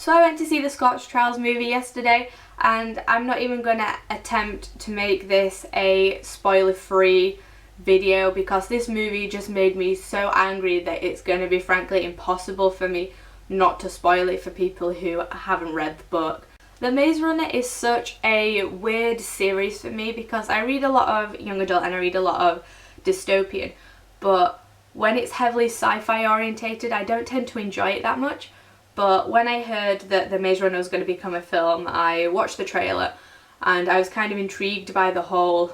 So I went to see the Scorch Trials movie yesterday, and I'm not even going to attempt to make this a spoiler-free video because this movie just made me so angry that it's going to be frankly impossible for me not to spoil it for people who haven't read the book. The Maze Runner is such a weird series for me because I read a lot of young adult and I read a lot of dystopian, but when it's heavily sci-fi orientated I don't tend to enjoy it that much. But when I heard that The Maze Runner was going to become a film, I watched the trailer and I was kind of intrigued by the whole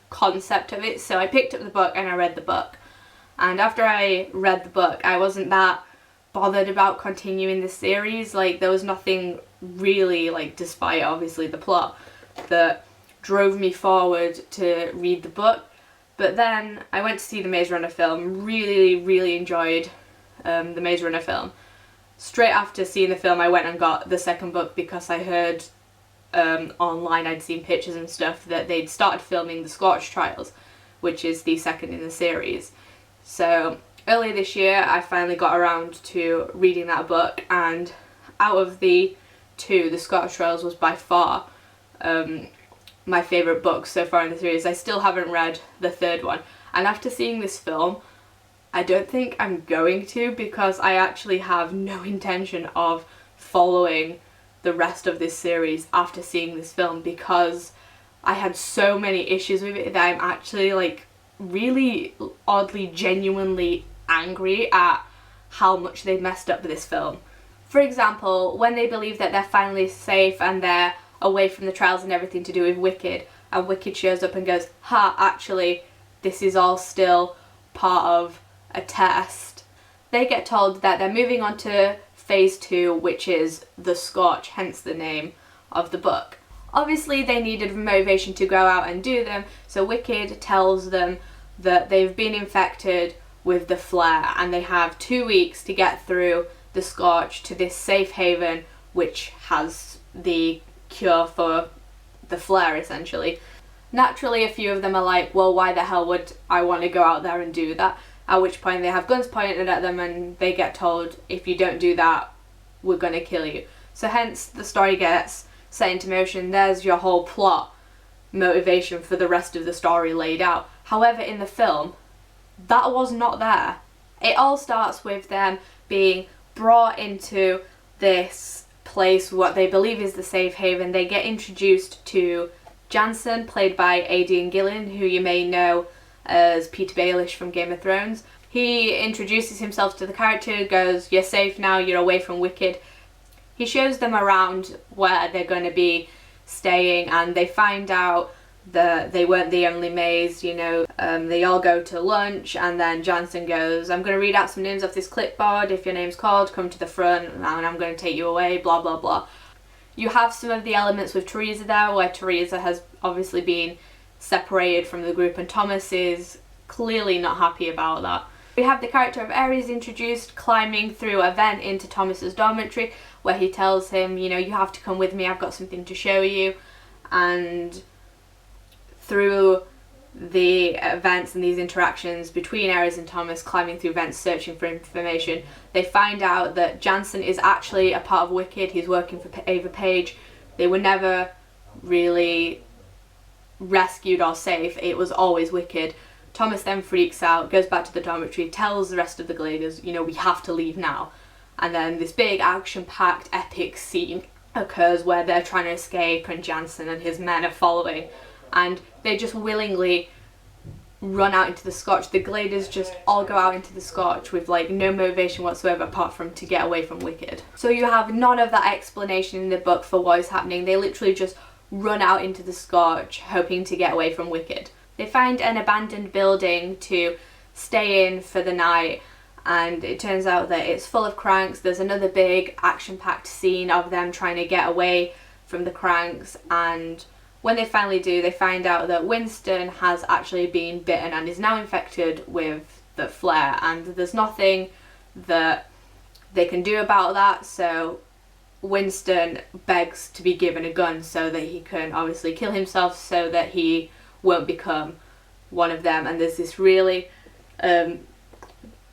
concept of it, so I picked up the book and I read the book. And after I read the book, I wasn't that bothered about continuing the series. Like, there was nothing really, like, despite obviously the plot, that drove me forward to read the book. But then I went to see the Maze Runner film, really enjoyed the Maze Runner film. Straight after seeing the film I went and got the second book because I heard online, I'd seen pictures and stuff, that they'd started filming the Scorch Trials, which is the second in the series. So earlier this year I finally got around to reading that book, and out of the two, the Scorch Trials was by far my favourite book so far in the series. I still haven't read the third one, and after seeing this film I don't think I'm going to, because I actually have no intention of following the rest of this series after seeing this film, because I had so many issues with it that I'm actually like really oddly genuinely angry at how much they messed up with this film. For example, when they believe that they're finally safe and they're away from the trials and everything to do with Wicked, and Wicked shows up and goes, ha, actually this is all still part of a test. They get told that they're moving on to phase 2, which is the Scorch, hence the name of the book. Obviously they needed motivation to go out and do them, so Wicked tells them that they've been infected with the flare and they have 2 weeks to get through the Scorch to this safe haven which has the cure for the flare essentially. Naturally a few of them are like, well, why the hell would I want to go out there and do that? At which point they have guns pointed at them and they get told, if you don't do that, we're going to kill you. So hence the story gets set into motion. There's your whole plot motivation for the rest of the story laid out. However, in the film, that was not there. It all starts with them being brought into this place, what they believe is the safe haven. They get introduced to Jansen, played by Aidan Gillen, who you may know as Peter Baelish from Game of Thrones. He introduces himself to the character, goes, you're safe now, you're away from Wicked. He shows them around where they're going to be staying, and they find out that they weren't the only maze, you know. They all go to lunch, and then Jansen goes, I'm going to read out some names off this clipboard. If your name's called, come to the front and I'm going to take you away, blah blah blah. You have some of the elements with Teresa there, where Teresa has obviously been separated from the group and Thomas is clearly not happy about that. We have the character of Ares introduced, climbing through a vent into Thomas's dormitory where he tells him, you know, you have to come with me, I've got something to show you. And through the events and these interactions between Ares and Thomas climbing through vents searching for information, they find out that Jansen is actually a part of Wicked. He's working for Ava Page. They were never really rescued or safe, it was always Wicked. Thomas then freaks out, goes back to the dormitory, tells the rest of the Gladers, you know, we have to leave now. And then this big action-packed epic scene occurs where they're trying to escape and Jansen and his men are following, and they just willingly run out into the Scorch. The Gladers just all go out into the Scorch with like no motivation whatsoever apart from to get away from Wicked. So you have none of that explanation in the book for what is happening. They literally just run out into the Scorch hoping to get away from Wicked. They find an abandoned building to stay in for the night, and it turns out that it's full of cranks. There's another big action-packed scene of them trying to get away from the cranks, and when they finally do, they find out that Winston has actually been bitten and is now infected with the flare, and there's nothing that they can do about that, so Winston begs to be given a gun so that he can obviously kill himself so that he won't become one of them. And there's this really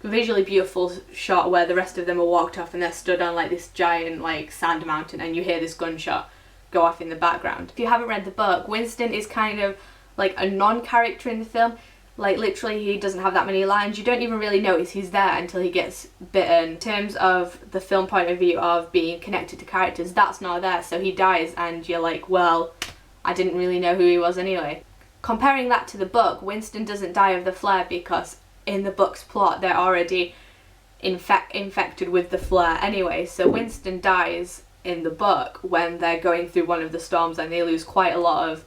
visually beautiful shot where the rest of them are walked off and they're stood on like this giant like sand mountain, and you hear this gunshot go off in the background. If you haven't read the book, Winston is kind of like a non-character in the film. Like literally he doesn't have that many lines. You don't even really notice he's there until he gets bitten. In terms of the film point of view of being connected to characters, that's not there, so he dies and you're like, well, I didn't really know who he was anyway. Comparing that to the book, Winston doesn't die of the flare because in the book's plot they're already infected with the flare anyway. So Winston dies in the book when they're going through one of the storms, and they lose quite a lot of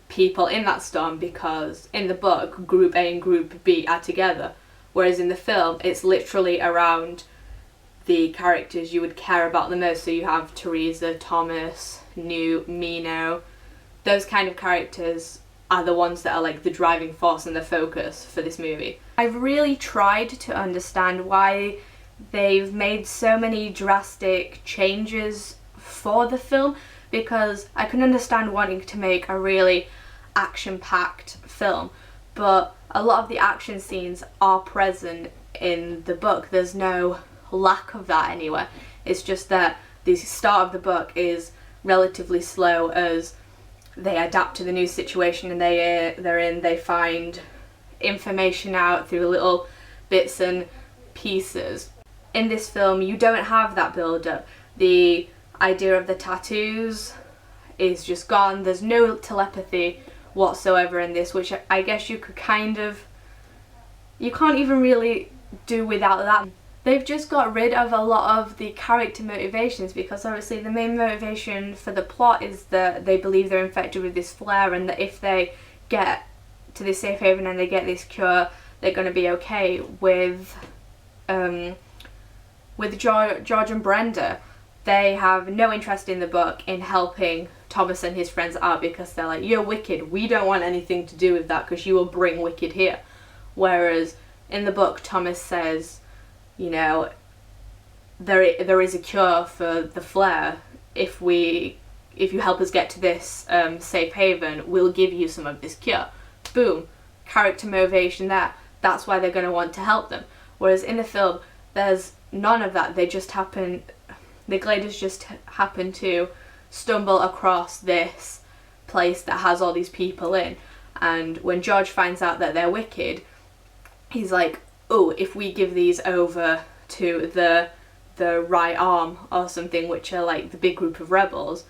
people in that storm, because in the book Group A and Group B are together, whereas in the film it's literally around the characters you would care about the most. So you have Teresa, Thomas, Newt, Mino. Those kind of characters are the ones that are like the driving force and the focus for this movie. I've really tried to understand why they've made so many drastic changes for the film, because I can understand wanting to make a really action-packed film, but a lot of the action scenes are present in the book. There's no lack of that anywhere. It's just that the start of the book is relatively slow as they adapt to the new situation and they find information out through little bits and pieces. In this film you don't have that build-up. The idea of the tattoos is just gone. There's no telepathy whatsoever in this, which I guess you could you can't even really do without that. They've just got rid of a lot of the character motivations, because obviously the main motivation for the plot is that they believe they're infected with this flare, and that if they get to this safe haven and they get this cure, they're going to be okay. With George and Brenda, they have no interest in the book in helping Thomas and his friends out, because they're like, you're wicked, we don't want anything to do with that because you will bring wicked here. Whereas in the book Thomas says, you know, there is a cure for the flare. If you help us get to this safe haven, we'll give you some of this cure. Boom, character motivation there. That's why they're going to want to help them. Whereas in the film there's none of that. The Gliders just happen to stumble across this place that has all these people in, and when George finds out that they're wicked, he's like, oh, if we give these over to the right arm or something, which are like the big group of rebels,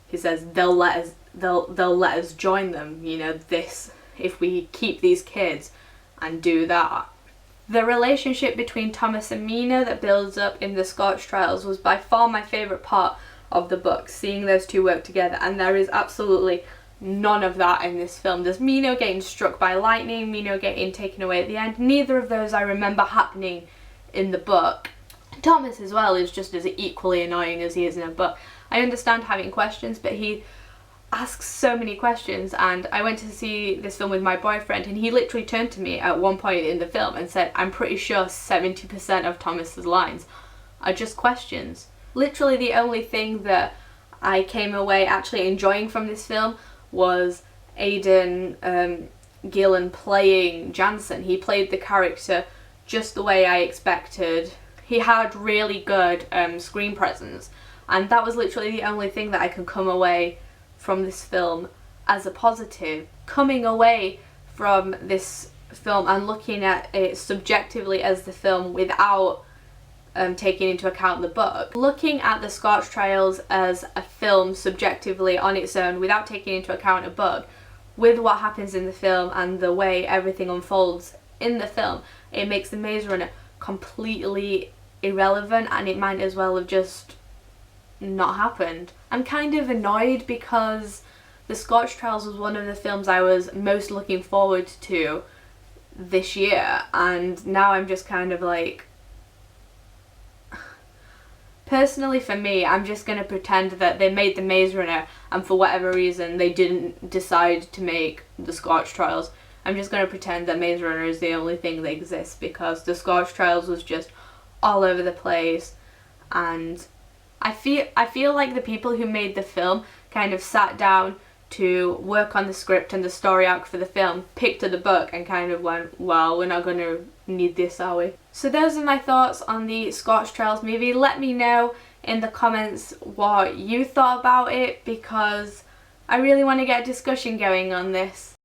he says they'll let us join them, you know, if we keep these kids and do that. The relationship between Thomas and Mina that builds up in the Scorch trials was by far my favourite part of the book, seeing those two work together, and there is absolutely none of that in this film. There's Mino getting struck by lightning, Mino getting taken away at the end. Neither of those I remember happening in the book. Thomas as well is just as equally annoying as he is in the book. I understand having questions, but he asks so many questions, and I went to see this film with my boyfriend and he literally turned to me at one point in the film and said, I'm pretty sure 70% of Thomas's lines are just questions. Literally the only thing that I came away actually enjoying from this film was Aidan Gillen playing Jansen. He played the character just the way I expected. He had really good screen presence, and that was literally the only thing that I could come away from this film as a positive. Coming away from this film and looking at it subjectively as the film without taking into account the book. Looking at the Scorch trials as a film subjectively on its own without taking into account a book, with what happens in the film and the way everything unfolds in the film, it makes the Maze Runner completely irrelevant, and it might as well have just not happened. I'm kind of annoyed because the Scorch Trials was one of the films I was most looking forward to this year, and now I'm just kind of like, personally for me, I'm just going to pretend that they made the Maze Runner and for whatever reason they didn't decide to make the Scorch Trials. I'm just going to pretend that Maze Runner is the only thing that exists, because the Scorch Trials was just all over the place, and I feel like the people who made the film kind of sat down to work on the script and the story arc for the film picked up the book and kind of went, well, we're not going to need this, are we? So those are my thoughts on the Scorch Trials movie. Let me know in the comments what you thought about it, because I really want to get a discussion going on this.